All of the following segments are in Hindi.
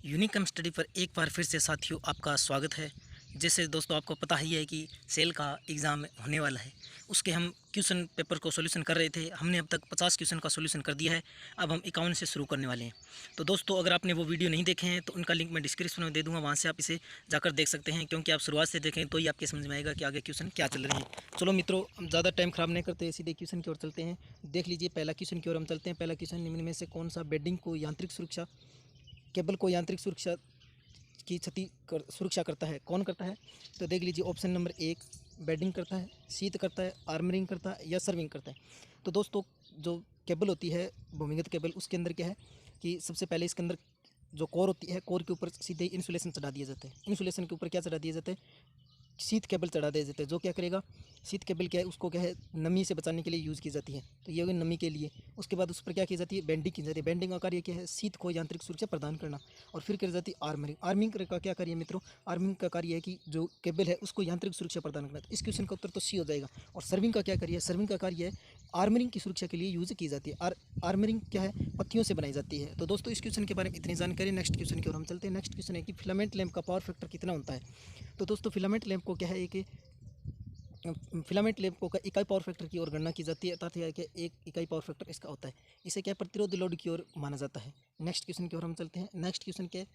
यूनिकम स्टडी पर एक बार फिर से साथियों आपका स्वागत है। जैसे दोस्तों आपको पता ही है कि सेल का एग्ज़ाम होने वाला है, उसके हम क्वेश्चन पेपर को सॉल्यूशन कर रहे थे। हमने अब तक 50 क्वेश्चन का सॉल्यूशन कर दिया है। अब हम 51 से शुरू करने वाले हैं। तो दोस्तों अगर आपने वो वीडियो नहीं देखे हैं तो उनका लिंक मैं डिस्क्रिप्शन में दे दूँगा, वहाँ से आप इसे जाकर देख सकते हैं, क्योंकि आप शुरुआत से देखें तो ही आपके समझ में आएगा कि आगे क्वेश्चन क्या चल रहे हैं। चलो मित्रों, हम ज़्यादा टाइम ख़राब नहीं करते, सीधे क्वेश्चन की ओर चलते हैं। देख लीजिए पहला क्वेश्चन की ओर हम चलते हैं। पहला क्वेश्चन, निम्न में से कौन सा बेडिंग को यांत्रिक सुरक्षा केबल को यांत्रिक सुरक्षा की सुरक्षा करता है? कौन करता है? तो देख लीजिए ऑप्शन नंबर 1 बेडिंग करता है, शीत करता है, आर्मरिंग करता है या सर्विंग करता है। तो दोस्तों जो केबल होती है भूमिगत केबल, उसके अंदर क्या है कि सबसे पहले इसके अंदर जो कोर होती है, कोर के ऊपर सीधे इंसुलेशन चढ़ा दिया जाता है। इंसुलेशन के ऊपर क्या चढ़ा दिया जाता है? शीत केबल चढ़ा दिया जाता है। जो क्या करेगा, शीत केबल क्या है, उसको क्या है नमी से बचाने के लिए यूज़ की जाती है। तो ये होगी नमी के लिए। उसके बाद उस पर क्या की जाती है? बेंडिंग की जाती है। बेंडिंग का कार्य क्या है? शीत को यांत्रिक सुरक्षा प्रदान करना। और फिर कर जाती है आर्मरिंग। आर्मिंग का क्या कार्य है मित्रों? आर्मिंग का कार्य है कि जो केबल है उसको यांत्रिक सुरक्षा प्रदान करना। तो इस क्वेश्चन का उत्तर तो सी हो जाएगा। और सर्विंग का क्या कार्य है? सर्विंग का कार्य है आर्मरिंग की सुरक्षा के लिए यूज़ की जाती है। आर्मरिंग क्या है? पत्तियों से बनाई जाती है। तो दोस्तों इस क्वेश्चन के बारे में इतनी जानकारी। नेक्स्ट क्वेश्चन की ओर हम चलते हैं। नेक्स्ट क्वेश्चन है कि फिलामेंट लैंप का पावर फैक्टर कितना होता है? तो दोस्तों फिलामेंट लैंप को क्या है कि फिलामेंट लैंप को इकाई पावर फैक्टर की ओर गणना की जाती है, अर्थात यह कि एक इकाई पावर फैक्टर इसका होता है। इसे क्या प्रतिरोध लोड की ओर माना जाता है। नेक्स्ट क्वेश्चन की ओर हम चलते हैं। नेक्स्ट क्वेश्चन क्या है?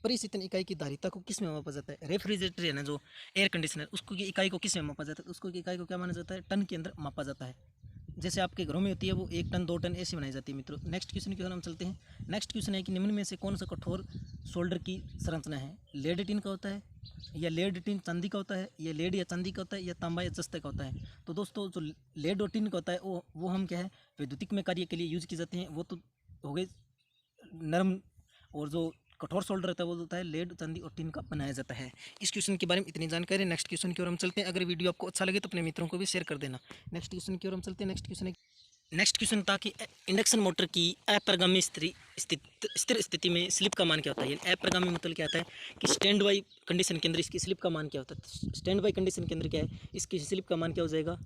परिशीतन इकाई की धारिता को किस में मापा जाता है? रेफ्रिजरेटर है ना, जो एयर कंडीशनर, उसको की इकाई को किस में मापा जाता है? उसको की इकाई को क्या माना जाता है? टन के अंदर मापा जाता है। जैसे आपके घरों में होती है वो 1 टन 2 टन ऐसी बनाई जाती है मित्रों। नेक्स्ट क्वेश्चन की ओर हम चलते हैं। नेक्स्ट क्वेश्चन है कि निम्न में से कौन सा कठोर सोल्डर की संरचना है? लेड टिन का होता है, या लेड टिन चांदी का होता है, या लेड या चांदी का होता है, या तांबा या जस्ते का होता है? तो दोस्तों जो लेड और टिन का होता है वो हम क्या है वैद्युतिक में कार्य के लिए यूज़ की जाते हैं। वो तो हो गए नरम, और जो कठोर सोल्डर रहता है वो होता है लेड चांदी और टिन का बनाया जाता है। इस क्वेश्चन के बारे में इतनी जानकारी। नेक्स्ट क्वेश्चन की ओर हम चलते हैं। अगर वीडियो आपको अच्छा लगे तो अपने मित्रों को भी शेयर कर देना। नेक्स्ट क्वेश्चन की ओर हम चलते हैं। नेक्स्ट क्वेश्चन था कि इंडक्शन मोटर की अप्रगामी स्थिर स्थिति में स्लिप का मान क्या होता है? अप्रगामी मतलब क्या होता है कि स्टैंड बाई कंडीशन के अंदर इसकी स्लिप का मान क्या होता है? स्टैंड बाई कंडीशन के अंदर क्या है, इसकी स्लिप का मान क्या हो जाएगा?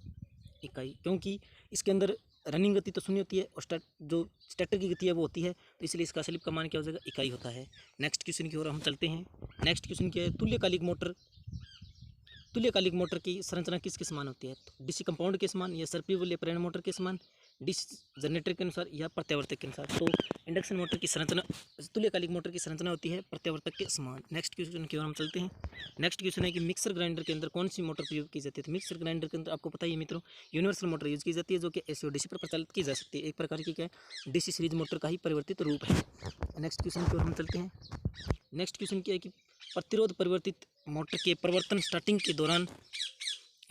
इकाई, क्योंकि इसके अंदर रनिंग गति तो शून्य होती है और जो स्टेटर की गति है वो होती है, तो इसलिए इसका स्लिप का मान क्या हो जाएगा? इकाई होता है। नेक्स्ट क्वेश्चन की ओर हम चलते हैं। नेक्स्ट क्वेश्चन क्या है? तुल्यकालिक मोटर की संरचना किसके समान होती है? तो डीसी कंपाउंड के समान, या सर्पिल या प्रेरण मोटर के समान, डीसी जनरेटर के अनुसार, या प्रत्यावर्तक के अनुसार? तो इंडक्शन मोटर की संरचना, तुल्यकालिक मोटर की संरचना होती है प्रत्यावर्तक के समान। नेक्स्ट क्वेश्चन की ओर हम चलते हैं। नेक्स्ट क्वेश्चन है कि मिक्सर ग्राइंडर के अंदर कौन सी मोटर प्रयोग की जाती है? तो मिक्सर ग्राइंडर के अंदर आपको पता ही है मित्रों, यूनिवर्सल मोटर यूज की जाती है, जो कि एसी और डीसी पर प्रचालित की जा सकती है। एक प्रकार की क्या है, डीसी सीरीज मोटर का ही परिवर्तित रूप है। नेक्स्ट क्वेश्चन की ओर हम चलते हैं। नेक्स्ट क्वेश्चन क्या है कि प्रतिरोध परिवर्तित मोटर के परिवर्तन स्टार्टिंग के दौरान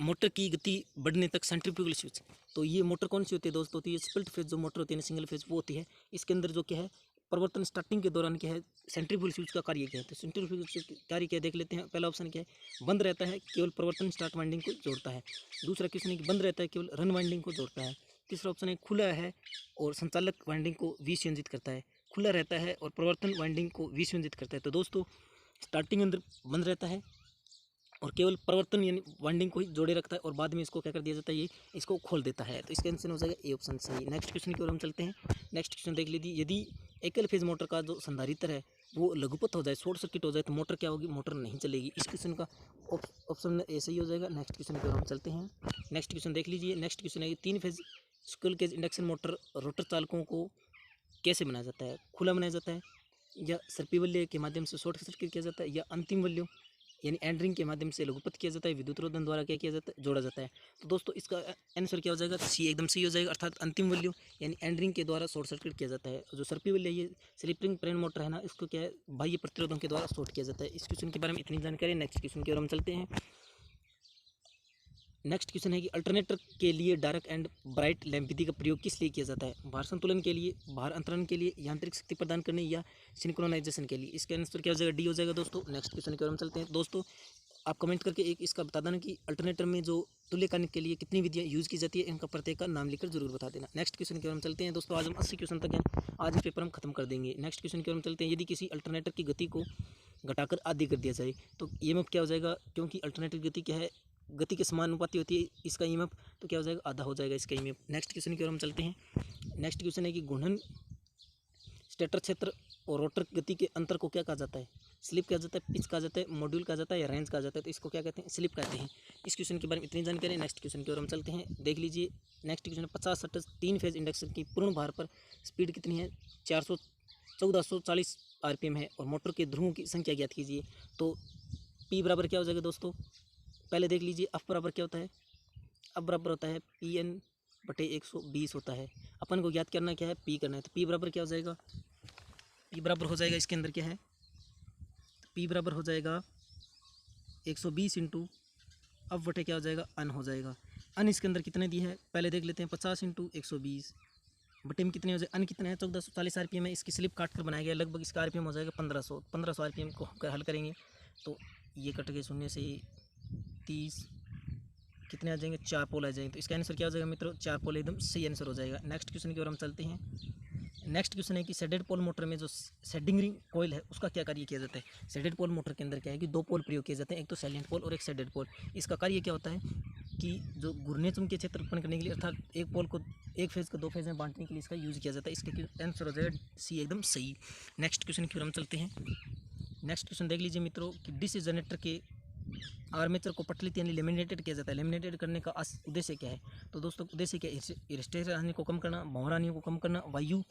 मोटर की गति बढ़ने तक सेंट्रीफ्यूगल स्विच। तो ये मोटर कौन सी होती है दोस्तों? तो ये स्प्लिट फेज जो मोटर होती है ना, सिंगल फेज, वो होती है। इसके अंदर जो क्या है परिवर्तन स्टार्टिंग के दौरान क्या है, सेंट्रीफ्यूगल स्विच का कार्य क्या है? तो सेंट्रीफ्यूगल स्विच का कार्य क्या देख लेते हैं। पहला ऑप्शन क्या है, बंद रहता है, केवल परिवर्तन स्टार्ट वाइंडिंग को जोड़ता है। दूसरा क्वेश्चन है कि बंद रहता है, केवल रन वाइंडिंग को जोड़ता है। तीसरा ऑप्शन है खुला है और संचालक वाइंडिंग को विसंयोजित करता है। खुला रहता है और परिवर्तन वाइंडिंग को विसंयोजित करता है। तो दोस्तों स्टार्टिंग अंदर बंद रहता है और केवल परिवर्तन यानी वाइंडिंग को ही जोड़े रखता है, और बाद में इसको क्या कर दिया जाता है, ये इसको खोल देता है। तो इसका आंसर हो जाएगा ए ऑप्शन सही। नेक्स्ट क्वेश्चन की ओर हम चलते हैं। नेक्स्ट क्वेश्चन देख लीजिए, यदि एकल फेज मोटर का जो संधारित्र है वो लघुपथ हो जाए, शॉर्ट सर्किट हो जाए, तो मोटर क्या होगी? मोटर नहीं चलेगी। इस क्वेश्चन का ऑप्शन ए सही हो जाएगा। नेक्स्ट क्वेश्चन की ओर हम चलते हैं। नेक्स्ट क्वेश्चन देख लीजिए। नेक्स्ट क्वेश्चन है 3 phase squirrel cage induction motor rotor चालकों को कैसे बनाया जाता है? खुला बनाया जाता है, या सर्पी वल्य के माध्यम से शॉर्ट सर्किट किया जाता है, या अंतिम वल्यों यानी एंड रिंग के माध्यम से लघुपथ किया जाता है, विद्युत रोधन द्वारा क्या किया जाता है? जोड़ा जाता है। तो दोस्तों इसका आंसर क्या हो जाएगा? सी एकदम सही हो जाएगा, अर्थात अंतिम वैल्यू यानी एंड रिंग के द्वारा शॉर्ट सर्किट किया जाता है। जो सर्पी वैल्यू ये स्लिप रिंग प्रेरण मोटर है ना, इसको क्या है बाह्य प्रतिरोधों के द्वारा शॉर्ट किया जाता है। इस क्वेश्चन के बारे में इतनी जानकारी। नेक्स्ट क्वेश्चन की ओर हम चलते हैं। नेक्स्ट क्वेश्चन है कि अल्टरनेटर के लिए डार्क एंड ब्राइट लैंप विधि का प्रयोग किस लिए किया जाता है? भार संतुलन के लिए, भार अंतरण के लिए, यांत्रिक शक्ति प्रदान करने, या सिंक्रोनाइजेशन के लिए? इसका आंसर क्या हो जाएगा? डी हो जाएगा दोस्तों। नेक्स्ट क्वेश्चन की ओर हम चलते हैं। दोस्तों आप कमेंट करके एक इसका बता देना कि अल्टरनेटर में जो तुल्यकालिक के लिए कितनी विधियाँ यूज़ की जाती है, इनका प्रत्येक का नाम लिखकर जरूर बता देना। नेक्स्ट क्वेश्चन की ओर हम चलते हैं। दोस्तों आज हम 80 क्वेश्चन तक हैं, आज इस पेपर हम खत्म कर देंगे। नेक्स्ट क्वेश्चन की ओर हम चलते हैं। यदि किसी अल्टरनेटर की गति को घटाकर आधी कर दिया जाए तो ईएमएफ क्या हो जाएगा? क्योंकि अल्टरनेटर गति क्या है, गति के समानुपाती होती है इसका ईएमएफ, तो क्या हो जाएगा? आधा हो जाएगा इसका ईएमएफ। नेक्स्ट क्वेश्चन की ओर हम चलते हैं। नेक्स्ट क्वेश्चन है कि घूर्णन स्टेटर क्षेत्र और रोटर गति के अंतर को क्या कहा जाता है? स्लिप कहा जाता है, पिच कहा जाता है, मॉड्यूल कहा जाता है या रेंज कहा जाता है? तो इसको क्या कहते हैं? स्लिप कहते हैं। इस क्वेश्चन के बारे में इतनी जानकारी। नेक्स्ट क्वेश्चन की ओर हम चलते हैं। देख लीजिए next question, 50 hertz 3 phase induction की पूर्ण भार पर स्पीड कितनी है? 1440 आरपीएम है और मोटर के ध्रुवों की संख्या ज्ञात कीजिए। तो पी बराबर क्या हो जाएगा दोस्तों? पहले देख लीजिए अफ बराबर क्या होता है? अफ बराबर होता है पी एन बटे 120 होता है। अपन को ज्ञात करना क्या है? पी करना है। तो पी बराबर क्या हो जाएगा? पी बराबर हो जाएगा, इसके अंदर क्या है? पी बराबर हो जाएगा 120 इंटू अब बटे क्या हो जाएगा? अन हो जाएगा। अन इसके अंदर कितने दी है पहले देख लेते हैं। 50 इंटू 120 बटे में कितने हो जाए? अन कितने हैं? 1440 आरपीएम है। इसकी स्लिप काट कर बनाया गया, लगभग इसका आरपीएम हो जाएगा 1500 आरपीएम को हम हल करेंगे तो ये कट के शून्य से 30 कितने आ जाएंगे? 4 पोल आ जाएंगे। तो इसका आंसर क्या हो जाएगा मित्रों? 4 पोल एकदम सही आंसर हो जाएगा। नेक्स्ट क्वेश्चन की ओर हम चलते हैं। नेक्स्ट क्वेश्चन है कि शेडेड पोल मोटर में जो शेडिंग रिंग कोयल है उसका क्या कार्य किया जाता है? शेडेड पोल मोटर के अंदर क्या है कि 2 पोल प्रयोग किए जाते हैं, एक तो सैलिएंट पोल और एक शेडेड पोल। इसका कार्य क्या होता है कि जो घूर्णन चुंबकीय क्षेत्र उत्पन्न करने के लिए, अर्थात एक पोल को एक फेज को 2 फेज में बांटने के लिए इसका यूज किया जाता है। इसका आंसर हो जाएगा सी एकदम सही। नेक्स्ट क्वेश्चन की ओर हम चलते हैं। नेक्स्ट क्वेश्चन देख लीजिए मित्रों कि डीसी जनरेटर के आर्मेचर को पटलित यानी लेमिनेटेड किया जाता है। लेमिनेटेड करने का उद्देश्य क्या है? तो दोस्तों उद्देश्य क्या है? हिस्टेरिक हानि को कम करना, भंवर हानियों को कम करना, वायु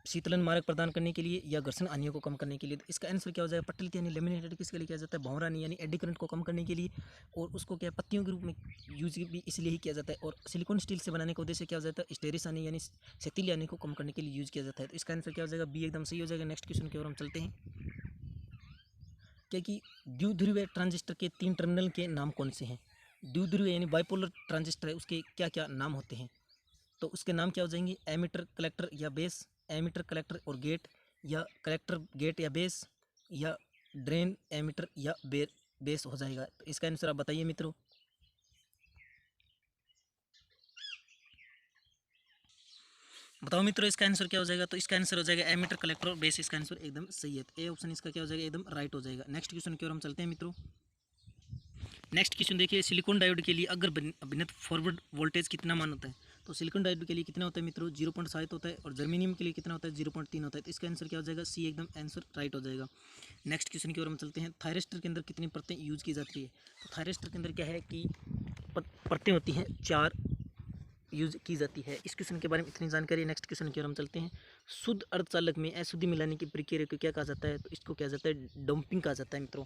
शीतलन मार्ग प्रदान करने के लिए या घर्षण हानियों को कम करने के लिए। तो इसका आंसर क्या हो जाएगा? पटलित यानी लेमिनेटेड किसके लिए किया जाता है? भंवर हानि यानी एडी करंट को कम करने के लिए, और उसको क्या पत्तियों के रूप में यूज भी इसलिए ही किया जाता है। और सिलिकॉन स्टील से बनाने का उद्देश्य क्या हो जाता है? स्टेरिस हानि यानी सेतिल हानि को कम करने के लिए यूज किया जाता है। तो इसका आंसर क्या हो जाएगा? बी एकदम सही हो जाएगा। नेक्स्ट क्वेश्चन की ओर हम चलते हैं। क्या कि द्विध्रुवीय ट्रांजिस्टर के 3 टर्मिनल के नाम कौन से हैं? द्विध्रुवीय यानी बाइपोलर ट्रांजिस्टर है, उसके क्या क्या नाम होते हैं? तो उसके नाम क्या हो जाएंगे? एमीटर, कलेक्टर या बेस, एमीटर, कलेक्टर और गेट, या कलेक्टर, गेट या बेस, या ड्रेन, एमीटर या बेस हो जाएगा। तो इसका आंसर आप बताइए मित्रों। बताओ मित्रों इसका आंसर क्या हो जाएगा? तो इसका आंसर हो जाएगा एमीटर, कलेक्टर और बेस। इसका आंसर एकदम सही है। ए ऑप्शन इसका क्या हो जाएगा? एकदम राइट हो जाएगा। नेक्स्ट क्वेश्चन की ओर हम चलते हैं मित्रों। नेक्स्ट क्वेश्चन देखिए, सिलिकॉन डायोड के लिए अगर अभिन्नत फॉरवर्ड वोल्टेज कितना मान होता है? तो सिलिकॉन डायोड के लिए कितना होता है मित्रों? 0.7 होता है। और जर्मेनियम के लिए कितना होता है? 0.3 होता है। तो इसका आंसर क्या हो जाएगा? सी एकदम आंसर राइट हो जाएगा। नेक्स्ट क्वेश्चन की ओर हम चलते हैं। थायरिस्टर के अंदर कितनी परतें यूज की जाती है? तो थायरिस्टर के अंदर क्या है कि परतें होती हैं 4 यूज की जाती है। इस क्वेश्चन के बारे में इतनी जानकारी। नेक्स्ट क्वेश्चन की ओर हम चलते हैं। शुद्ध अर्धचालक में अशुद्धि मिलाने की प्रक्रिया को क्या कहा जाता है? तो इसको क्या जाता है? डंपिंग कहा जाता है मित्रों।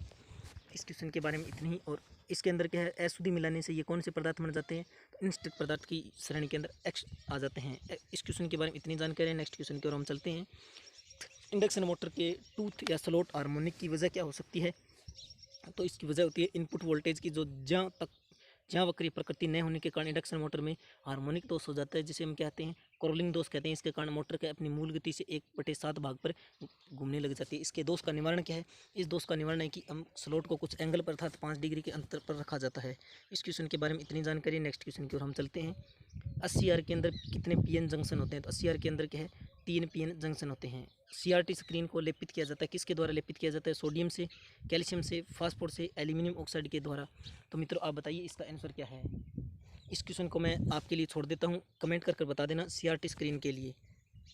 इस क्वेश्चन के बारे में इतनी ही। और इसके अंदर क्या है? अशुद्धि मिलाने से ये कौन से पदार्थ बन जाते हैं? तो इंस्टेट पदार्थ की श्रेणी के अंदर एक्स आ जाते हैं। इस क्वेश्चन के बारे में इतनी जानकारी है। नेक्स्ट क्वेश्चन की ओर हम चलते हैं। इंडक्शन मोटर के टूथ या स्लॉट हार्मोनिक की वजह क्या हो सकती है? तो इसकी वजह होती है इनपुट वोल्टेज की जो जहाँ वक्रीय प्रकृति न होने के कारण इंडक्शन मोटर में हार्मोनिक दोष हो जाता है, जिसे हम कहते हैं कोरोलिंग दोष कहते हैं। इसके कारण मोटर के अपनी मूल गति से 1/7 भाग पर घूमने लग जाती है। इसके दोष का निवारण क्या है? इस दोष का निवारण है कि हम स्लॉट को कुछ एंगल पर अर्थात 5 डिग्री के अंतर पर रखा जाता है। इस क्वेश्चन के बारे में इतनी जानकारी। नेक्स्ट क्वेश्चन की ओर हम चलते हैं। 80R के अंदर कितने पीएन जंक्शन होते हैं? तो 80R के अंदर क्या है? 3 पीएन जंक्शन होते हैं। सीआरटी स्क्रीन को लेपित किया जाता है, किसके द्वारा लेपित किया जाता है? सोडियम से, कैल्शियम से, फास्फोर से, एल्यूमिनियम ऑक्साइड के द्वारा। तो मित्रों आप बताइए इसका आंसर क्या है? इस क्वेश्चन को मैं आपके लिए छोड़ देता हूँ, कमेंट कर बता देना सीआरटी स्क्रीन के लिए।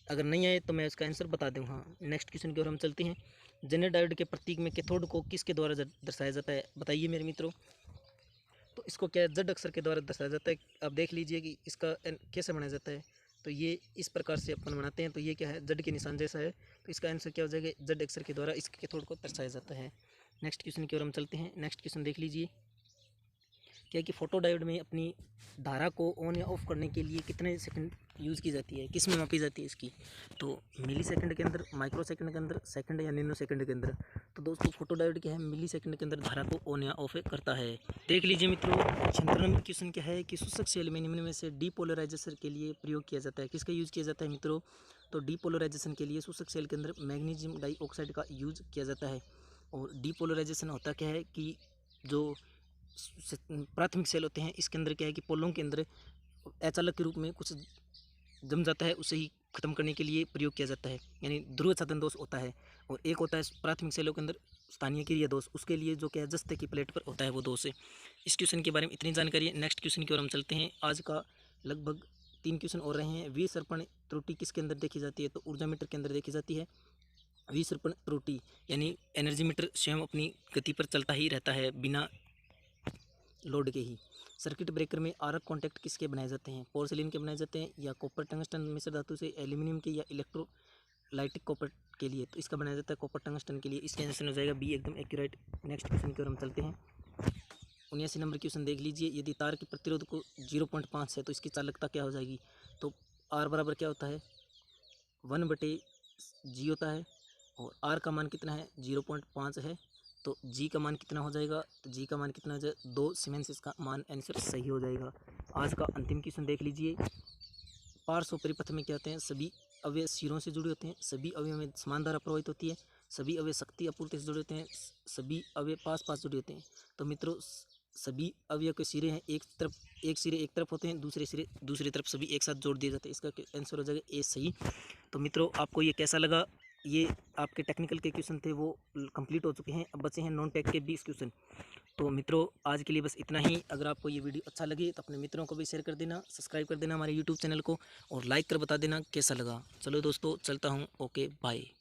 अगर नहीं आए तो मैं उसका आंसर बता दूँगा। नेक्स्ट क्वेश्चन की ओर हम चलते हैं। जेनर डायोड के प्रतीक में कैथोड को किसके द्वारा दर्शाया जाता है? बताइए मेरे मित्रों। तो इसको क्या जेड अक्षर के द्वारा दर्शाया जाता है। आप देख लीजिए कि इसका कैसे बनाया जाता है। तो ये इस प्रकार से अपन बनाते हैं। तो ये क्या है? जेड के निशान जैसा है। तो इसका आंसर क्या हो जाएगा? जेड अक्षर के द्वारा इसके कैथोड को दर्शाया जाता है। नेक्स्ट क्वेश्चन की ओर हम चलते हैं। नेक्स्ट क्वेश्चन देख लीजिए। क्या कि फोटो डायोड में अपनी धारा को ऑन या ऑफ करने के लिए कितने सेकंड यूज़ की जाती है? किस में मापी जाती है इसकी? तो मिली सेकंड के अंदर, माइक्रो सेकंड के अंदर, सेकंड या नैनो सेकंड के अंदर। तो दोस्तों फोटो डायोड क्या है? मिली सेकंड के अंदर धारा को ऑन या ऑफ करता है। देख लीजिए मित्रों, 76 नंबर क्वेश्चन क्या है कि शुष्क सेल में निम्न में से डीपोलराइजेशन के लिए प्रयोग किया जाता है। किसका यूज़ किया जाता है मित्रों? तो डीपोलराइजेशन के लिए शुष्क सेल के अंदर मैग्नीशियम डाइऑक्साइड का यूज किया जाता है। और डीपोलराइजेशन होता क्या है कि जो प्राथमिक सेल होते हैं, इसके अंदर क्या है कि पोलों के अंदर अचालक के रूप में कुछ जम जाता है, उसे ही खत्म करने के लिए प्रयोग किया जाता है, यानी ध्रुव छादन दोष होता है। और एक होता है प्राथमिक सेलों के अंदर स्थानीय क्रिया दोष, उसके लिए जो क्या है जस्ते की प्लेट पर होता है वो दोष है। इस क्वेश्चन के बारे में इतनी जानकारी है। नेक्स्ट क्वेश्चन की ओर हम चलते हैं। आज का लगभग 3 क्वेश्चन और रहे हैं। विसर्पण त्रुटि किसके अंदर देखी जाती है? तो ऊर्जा मीटर के अंदर देखी जाती है। विसर्पण त्रुटि यानी एनर्जी मीटर स्वयं अपनी गति पर चलता ही रहता है बिना लोड के ही। सर्किट ब्रेकर में आरक कॉन्टैक्ट किसके बनाए जाते हैं? पोर्सिलिन के बनाए जाते हैं, या कॉपर टंगस्टन मिश्र धातु से, एल्यूमिनियम के, या इलेक्ट्रोलाइटिक कॉपर के लिए? तो इसका बनाया जाता है कॉपर टंगस्टन के लिए। इसका आंसर हो जाएगा बी, एकदम एक्यूरेट। नेक्स्ट क्वेश्चन की ओर हम चलते हैं। 79 नंबर क्वेश्चन देख लीजिए। यदि तार की प्रतिरोध को 0.5 है तो इसकी चालकता क्या हो जाएगी? तो आर बराबर क्या होता है? 1/G होता है, और आर का मान कितना है? 0.5 है, तो जी का मान कितना हो जाएगा? तो जी का मान कितना हो जाएगा? 2 सीमेंस इसका मान आंसर सही हो जाएगा। आज का अंतिम क्वेश्चन देख लीजिए। पार्श्व परिपथ में क्या होते हैं? सभी अवयव सिरों से जुड़े होते हैं, सभी अवयव में समान धारा प्रवाहित होती है, सभी अवयव शक्ति आपूर्ति से जुड़े होते हैं, सभी अवयव पास पास जुड़े होते हैं। तो मित्रों सभी अवयव के सिरे हैं एक तरफ, एक सिरे एक तरफ होते हैं, दूसरे सिरे दूसरी तरफ, सभी एक साथ जोड़ दिए जाते हैं। इसका आंसर हो जाएगा ए सही। तो मित्रों आपको ये कैसा लगा? ये आपके टेक्निकल के क्वेश्चन थे वो कंप्लीट हो चुके हैं, अब बचे हैं नॉन टेक के 20 क्वेश्चन। तो मित्रों आज के लिए बस इतना ही। अगर आपको ये वीडियो अच्छा लगे तो अपने मित्रों को भी शेयर कर देना, सब्सक्राइब कर देना हमारे यूट्यूब चैनल को, और लाइक कर बता देना कैसा लगा। चलो दोस्तों चलता हूँ, ओके बाय।